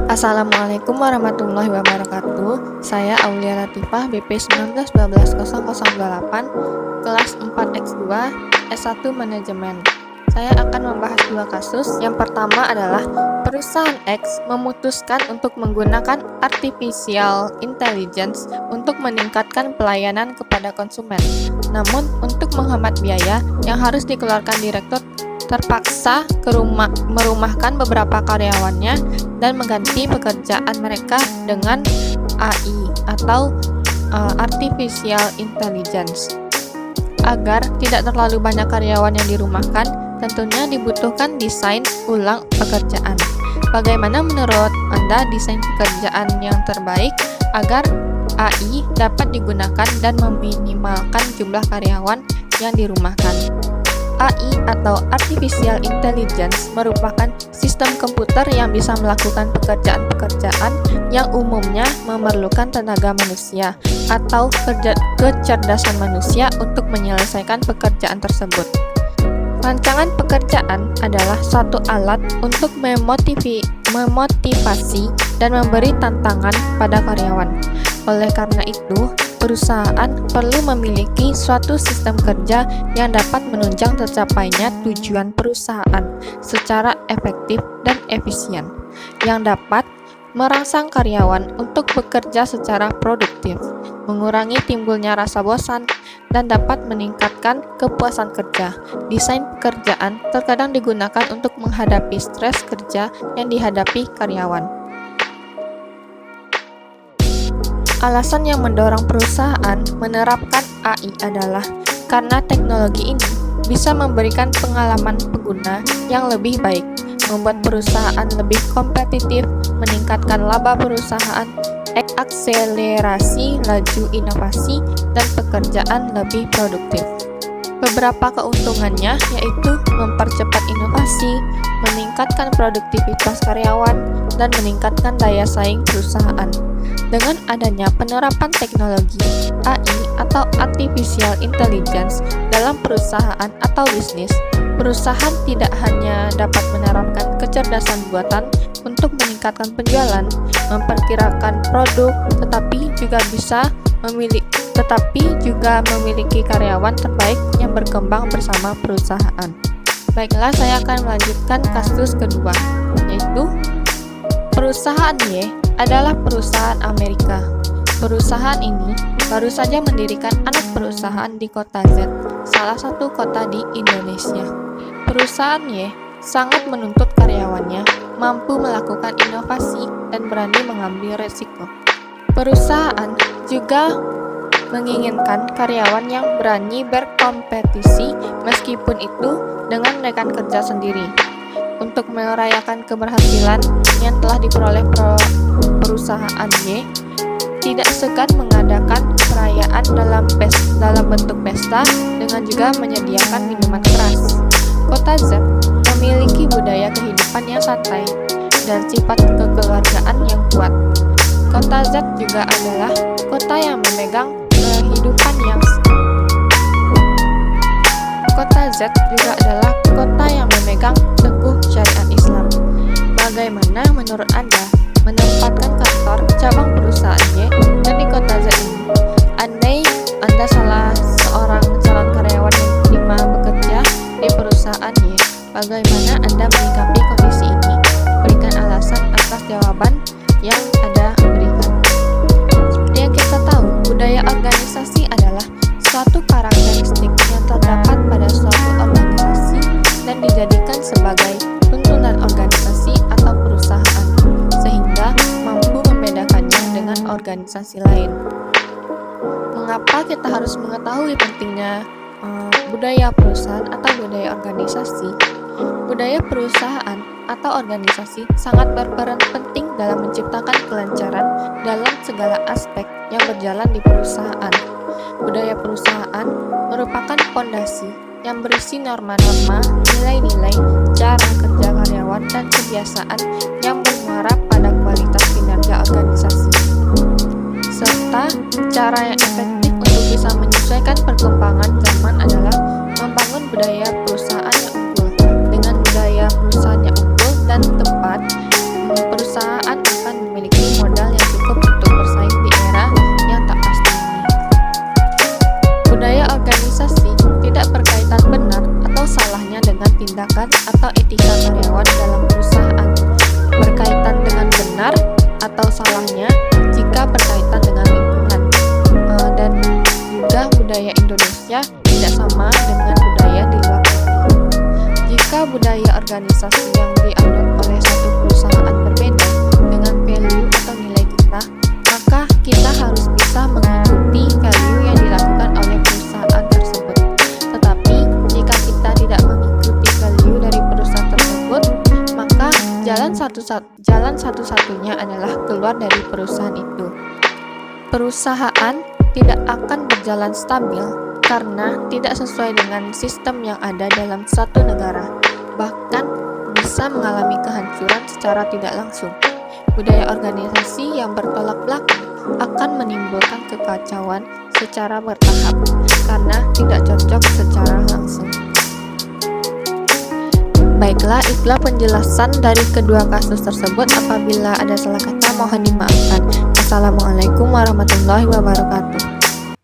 Assalamualaikum warahmatullahi wabarakatuh. Saya Aulia Latifah, BP 19120028, kelas 4X2, S1 Manajemen. Saya akan membahas dua kasus. Yang pertama adalah perusahaan X memutuskan untuk menggunakan artificial intelligence untuk meningkatkan pelayanan kepada konsumen. Namun, untuk menghemat biaya yang harus dikeluarkan direktur terpaksa merumahkan beberapa karyawannya dan mengganti pekerjaan mereka dengan AI atau Artificial Intelligence. Agar tidak terlalu banyak karyawan yang dirumahkan, tentunya dibutuhkan desain ulang pekerjaan. Bagaimana menurut Anda desain pekerjaan yang terbaik agar AI dapat digunakan dan meminimalkan jumlah karyawan yang dirumahkan? AI atau Artificial Intelligence merupakan sistem komputer yang bisa melakukan pekerjaan-pekerjaan yang umumnya memerlukan tenaga manusia atau kecerdasan manusia untuk menyelesaikan pekerjaan tersebut. Rancangan pekerjaan adalah suatu alat untuk memotivasi dan memberi tantangan pada karyawan. Oleh karena itu, perusahaan perlu memiliki suatu sistem kerja yang dapat menunjang tercapainya tujuan perusahaan secara efektif dan efisien, yang dapat merangsang karyawan untuk bekerja secara produktif, mengurangi timbulnya rasa bosan, dan dapat meningkatkan kepuasan kerja. Desain pekerjaan terkadang digunakan untuk menghadapi stres kerja yang dihadapi karyawan. Alasan yang mendorong perusahaan menerapkan AI adalah karena teknologi ini bisa memberikan pengalaman pengguna yang lebih baik, membuat perusahaan lebih kompetitif, meningkatkan laba perusahaan, akselerasi laju inovasi, dan pekerjaan lebih produktif. Beberapa keuntungannya yaitu mempercepat inovasi, meningkatkan produktivitas karyawan, dan meningkatkan daya saing perusahaan. Dengan adanya penerapan teknologi AI atau Artificial Intelligence dalam perusahaan atau bisnis, perusahaan tidak hanya dapat menerapkan kecerdasan buatan untuk meningkatkan penjualan, memperkirakan produk, tetapi juga memiliki karyawan terbaik yang berkembang bersama perusahaan. Baiklah, saya akan melanjutkan kasus kedua, yaitu perusahaan Y adalah perusahaan Amerika. Perusahaan ini baru saja mendirikan anak perusahaan di kota Z, salah satu kota di Indonesia. Perusahaan Y sangat menuntut karyawannya mampu melakukan inovasi dan berani mengambil resiko. Perusahaan juga menginginkan karyawan yang berani berkompetisi meskipun itu dengan rekan kerja sendiri. Untuk merayakan keberhasilan yang telah diperoleh perusahaan Y, tidak segan mengadakan perayaan dalam bentuk pesta dengan juga menyediakan minuman keras. Kota Z memiliki budaya kehidupan yang santai dan sifat kekeluargaan yang kuat. Kota Z juga adalah kota yang memegang teguh syariat Islam. Bagaimana menurut Anda menempatkan kantor cabang perusahaan Y dan di kota Z ini? Andai Anda salah seorang calon karyawan yang diterima bekerja di perusahaan Y, bagaimana Anda menyikapi kondisi ini? Berikan alasan atas jawaban yang Anda berikan. Seperti yang kita tahu, budaya organisasi adalah suatu karakteristik yang terdapat pada suatu organisasi dan dijadikan sebagai tuntunan organisasi atau perusahaan, sehingga mampu membedakannya dengan organisasi lain. Mengapa kita harus mengetahui pentingnya budaya perusahaan atau budaya organisasi? Budaya perusahaan atau organisasi sangat berperan penting dalam menciptakan kelancaran dalam segala aspek yang berjalan di perusahaan. Budaya perusahaan merupakan fondasi yang berisi norma-norma, nilai-nilai, cara kerja karyawan, dan kebiasaan yang bermuara pada kualitas kinerja organisasi, serta cara yang efektif untuk bisa menyesuaikan perkembangan zaman adalah membangun budaya perusahaan yang unggul. Dengan budaya perusahaan yang unggul dan tepat, perusahaan atau salahnya jika berkaitan dengan lingkungan. Dan juga budaya Indonesia tidak sama dengan budaya di luar negeri. Jika budaya organisasi yang dianut oleh satu perusahaan berbeda dengan value atau nilai kita, maka kita harus bisa mengikuti value yang dilakukan oleh perusahaan tersebut. Tetapi jika kita tidak mengikuti value dari perusahaan tersebut, maka jalan satu-satunya adalah keluar dari perusahaan itu. Perusahaan tidak akan berjalan stabil karena tidak sesuai dengan sistem yang ada dalam satu negara, bahkan bisa mengalami kehancuran secara tidak langsung. Budaya organisasi yang bertolak belakang akan menimbulkan kekacauan secara bertahap karena tidak cocok secara langsung. Baiklah, itulah penjelasan dari kedua kasus tersebut. Apabila ada salah kata, mohon dimaafkan. Assalamualaikum warahmatullahi wabarakatuh.